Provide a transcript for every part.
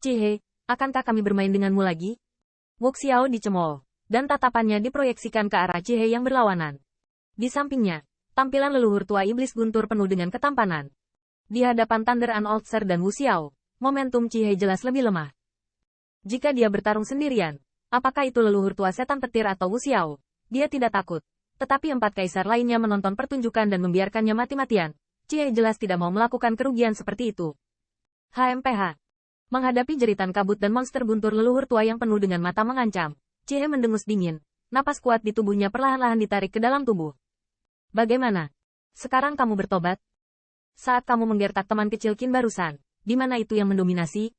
Cihe, akankah kami bermain denganmu lagi? Wuxiao dicemooh, dan tatapannya diproyeksikan ke arah Cihe yang berlawanan. Di sampingnya, tampilan leluhur tua iblis guntur penuh dengan ketampanan. Di hadapan Thunder Untold Sir dan Wuxiao, momentum Cihe jelas lebih lemah. Jika dia bertarung sendirian, apakah itu leluhur tua setan petir atau Wuxiao, dia tidak takut. Tetapi empat kaisar lainnya menonton pertunjukan dan membiarkannya mati-matian. Cihe jelas tidak mau melakukan kerugian seperti itu. HMPH. Menghadapi jeritan kabut dan monster guntur leluhur tua yang penuh dengan mata mengancam, Cihe mendengus dingin. Napas kuat di tubuhnya perlahan-lahan ditarik ke dalam tubuh. Bagaimana? Sekarang kamu bertobat? Saat kamu menggertak teman kecil Qin barusan, di mana itu yang mendominasi?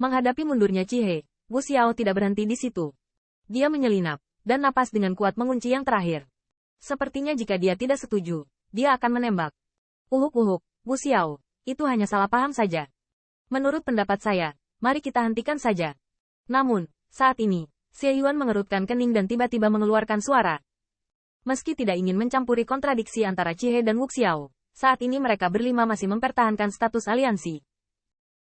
Menghadapi mundurnya Cihe, Wuxiao tidak berhenti di situ. Dia menyelinap, dan napas dengan kuat mengunci yang terakhir. Sepertinya jika dia tidak setuju, dia akan menembak. Uhuk-uhuk, Wuxiao, itu hanya salah paham saja. Menurut pendapat saya, mari kita hentikan saja. Namun, saat ini, Xie Yuan mengerutkan kening dan tiba-tiba mengeluarkan suara. Meski tidak ingin mencampuri kontradiksi antara Cihe dan Wuxiao, saat ini mereka berlima masih mempertahankan status aliansi.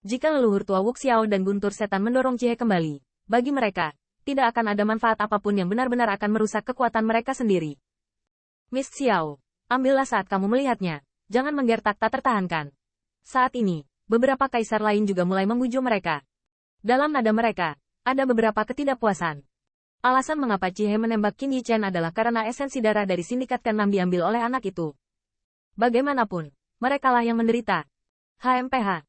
Jika leluhur tua Wuxiao dan guntur setan mendorong Cihe kembali, bagi mereka, tidak akan ada manfaat apapun yang benar-benar akan merusak kekuatan mereka sendiri. Miss Xiao, ambillah saat kamu melihatnya, jangan menggertak tak tertahankan. Saat ini, beberapa kaisar lain juga mulai membujuk mereka. Dalam nada mereka, ada beberapa ketidakpuasan. Alasan mengapa Cihe menembak Qin Yichen adalah karena esensi darah dari sindikat ke-6 diambil oleh anak itu. Bagaimanapun, merekalah yang menderita. HMPH.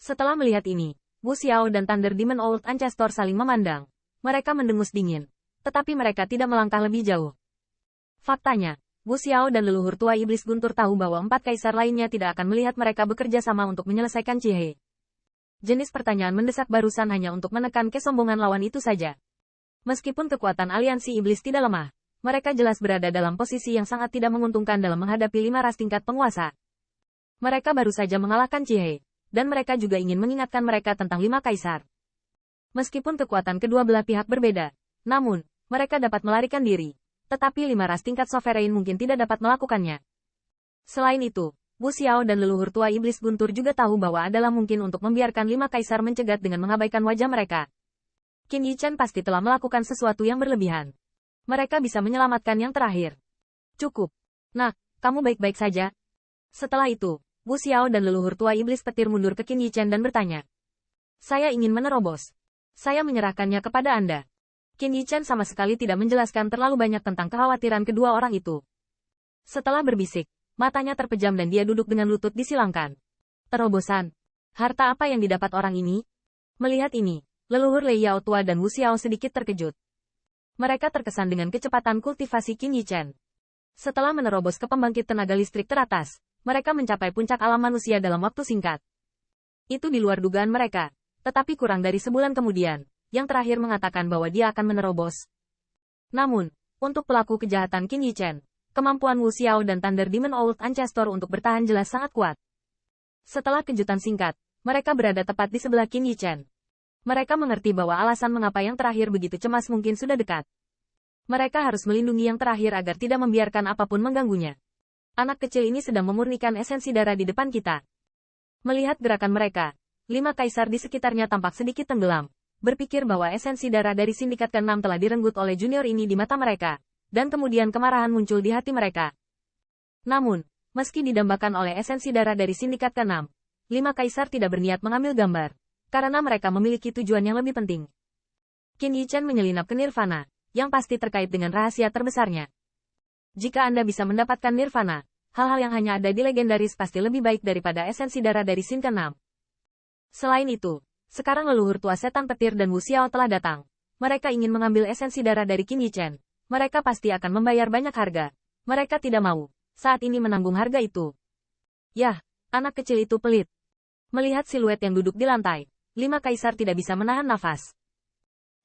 Setelah melihat ini, Wuxiao dan Thunder Demon Old Ancestor saling memandang. Mereka mendengus dingin. Tetapi mereka tidak melangkah lebih jauh. Faktanya, Wuxiao dan leluhur tua iblis guntur tahu bahwa empat kaisar lainnya tidak akan melihat mereka bekerja sama untuk menyelesaikan Cihe. Jenis pertanyaan mendesak barusan hanya untuk menekan kesombongan lawan itu saja. Meskipun kekuatan aliansi iblis tidak lemah, mereka jelas berada dalam posisi yang sangat tidak menguntungkan dalam menghadapi 5 ras tingkat penguasa. Mereka baru saja mengalahkan Cihe, dan mereka juga ingin mengingatkan mereka tentang 5 kaisar. Meskipun kekuatan kedua belah pihak berbeda, namun, mereka dapat melarikan diri. Tetapi 5 ras tingkat sovereign mungkin tidak dapat melakukannya. Selain itu, Wuxiao dan leluhur tua iblis guntur juga tahu bahwa adalah mungkin untuk membiarkan 5 kaisar mencegat dengan mengabaikan wajah mereka. Qin Yichen pasti telah melakukan sesuatu yang berlebihan. Mereka bisa menyelamatkan yang terakhir. Cukup. Nah, kamu baik-baik saja? Setelah itu, Wuxiao dan leluhur tua iblis petir mundur ke Qin Yichen dan bertanya. Saya ingin menerobos. Saya menyerahkannya kepada Anda. Qin Yichen sama sekali tidak menjelaskan terlalu banyak tentang kekhawatiran kedua orang itu. Setelah berbisik, matanya terpejam dan dia duduk dengan lutut disilangkan. Terobosan. Harta apa yang didapat orang ini? Melihat ini, leluhur Lei Yao tua dan Wuxiao sedikit terkejut. Mereka terkesan dengan kecepatan kultivasi Qin Yichen. Setelah menerobos ke pembangkit tenaga listrik teratas, mereka mencapai puncak alam manusia dalam waktu singkat. Itu di luar dugaan mereka, tetapi kurang dari sebulan kemudian, yang terakhir mengatakan bahwa dia akan menerobos. Namun, untuk pelaku kejahatan Qin Yichen, kemampuan Wuxiao dan Thunder Demon Old Ancestor untuk bertahan jelas sangat kuat. Setelah kejutan singkat, mereka berada tepat di sebelah Qin Yichen. Mereka mengerti bahwa alasan mengapa yang terakhir begitu cemas mungkin sudah dekat. Mereka harus melindungi yang terakhir agar tidak membiarkan apapun mengganggunya. Anak kecil ini sedang memurnikan esensi darah di depan kita. Melihat gerakan mereka, 5 kaisar di sekitarnya tampak sedikit tenggelam. Berpikir bahwa esensi darah dari sindikat ke-6 telah direnggut oleh junior ini di mata mereka, dan kemudian kemarahan muncul di hati mereka. Namun, meski didambakan oleh esensi darah dari sindikat ke-6, 5 kaisar tidak berniat mengambil gambar, karena mereka memiliki tujuan yang lebih penting. Qin Yichen menyelinap ke nirvana, yang pasti terkait dengan rahasia terbesarnya. Jika Anda bisa mendapatkan nirvana, hal-hal yang hanya ada di legendaris pasti lebih baik daripada esensi darah dari sin ke-6. Selain itu, sekarang leluhur tua setan petir dan Wuxiao telah datang. Mereka ingin mengambil esensi darah dari Qin Yichen. Mereka pasti akan membayar banyak harga. Mereka tidak mau saat ini menanggung harga itu. Yah, anak kecil itu pelit. Melihat siluet yang duduk di lantai, 5 kaisar tidak bisa menahan nafas.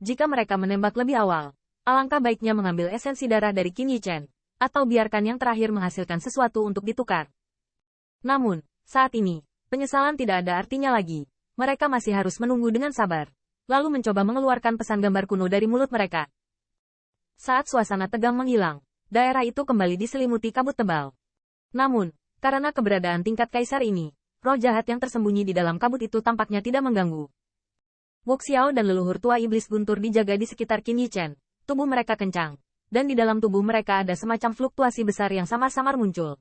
Jika mereka menembak lebih awal, alangkah baiknya mengambil esensi darah dari Qin Yichen, atau biarkan yang terakhir menghasilkan sesuatu untuk ditukar. Namun, saat ini, penyesalan tidak ada artinya lagi. Mereka masih harus menunggu dengan sabar, lalu mencoba mengeluarkan pesan gambar kuno dari mulut mereka. Saat suasana tegang menghilang, daerah itu kembali diselimuti kabut tebal. Namun, karena keberadaan tingkat kaisar ini, roh jahat yang tersembunyi di dalam kabut itu tampaknya tidak mengganggu. Wuxiao dan leluhur tua iblis guntur dijaga di sekitar Qin Yichen. Tubuh mereka kencang, dan di dalam tubuh mereka ada semacam fluktuasi besar yang samar-samar muncul.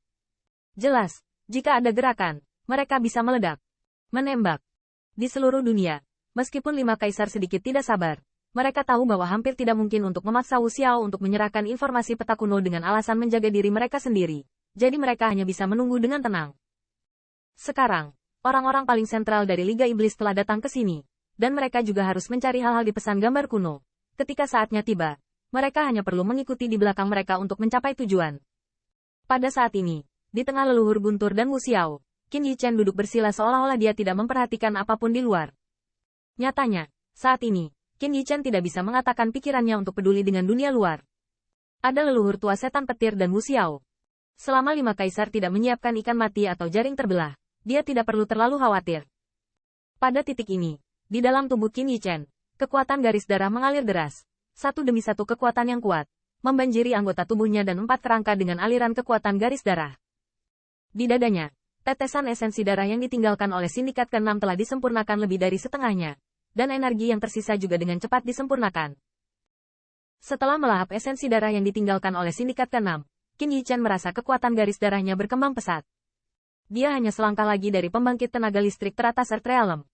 Jelas, jika ada gerakan, mereka bisa meledak. Menembak. Di seluruh dunia, meskipun 5 kaisar sedikit tidak sabar, mereka tahu bahwa hampir tidak mungkin untuk memaksa Wuxiao untuk menyerahkan informasi peta kuno dengan alasan menjaga diri mereka sendiri. Jadi mereka hanya bisa menunggu dengan tenang. Sekarang, orang-orang paling sentral dari Liga Iblis telah datang ke sini. Dan mereka juga harus mencari hal-hal di pesan gambar kuno. Ketika saatnya tiba, mereka hanya perlu mengikuti di belakang mereka untuk mencapai tujuan. Pada saat ini, di tengah leluhur Guntur dan Wuxiao, Qin Yichen duduk bersila seolah-olah dia tidak memperhatikan apapun di luar. Nyatanya, saat ini, Qin Yichen tidak bisa mengatakan pikirannya untuk peduli dengan dunia luar. Ada leluhur tua setan petir dan Wuxiao. Selama 5 kaisar tidak menyiapkan ikan mati atau jaring terbelah, dia tidak perlu terlalu khawatir. Pada titik ini, di dalam tubuh Qin Yichen, kekuatan garis darah mengalir deras. Satu demi satu kekuatan yang kuat, membanjiri anggota tubuhnya dan 4 kerangka dengan aliran kekuatan garis darah. Di dadanya, tetesan esensi darah yang ditinggalkan oleh sindikat ke-6 telah disempurnakan lebih dari setengahnya, dan energi yang tersisa juga dengan cepat disempurnakan. Setelah melahap esensi darah yang ditinggalkan oleh sindikat ke-6, Qin Yichen merasa kekuatan garis darahnya berkembang pesat. Dia hanya selangkah lagi dari pembangkit tenaga listrik teratas Earth Realm.